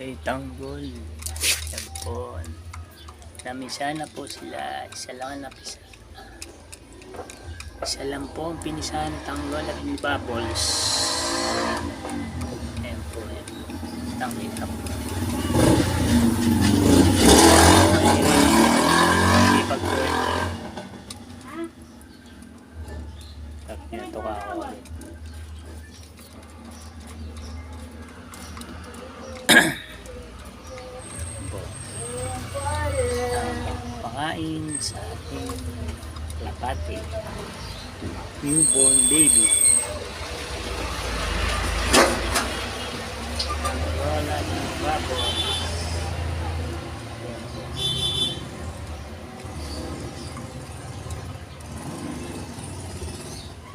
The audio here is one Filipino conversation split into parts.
kay Tanggol. Yan po. Namisa na po sila. Isa lang ang napisa. Isa lang po ang pinisahan ni Tanggol at ni Bubbles. Yan po. Yan po. Tangita po. Hindi pag-burn. Tapos pinatuka ako ulit. Pakain sa ating lapate, newborn baby. Wala ng babo.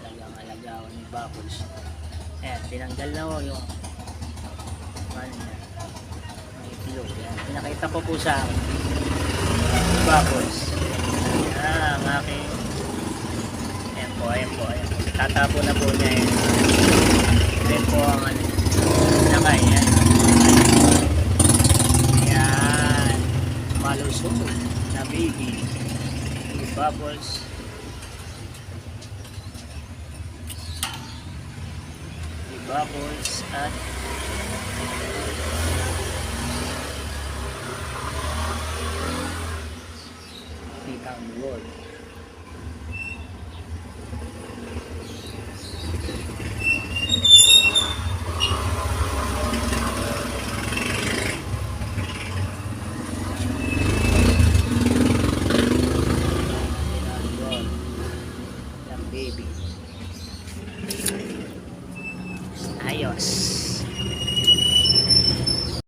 Talagang alagawan ni Bubbles. Ayan, tinanggal na ko yung ano niya, may itlog. Ayan, pinakita ko po sa akin Bubbles. Ang aking ayan po, ayan po, ayan po. Tatapo na po niya yun. Ayan po ang ano naka, ayan. Ayan, malusog na baby ni Bubbles.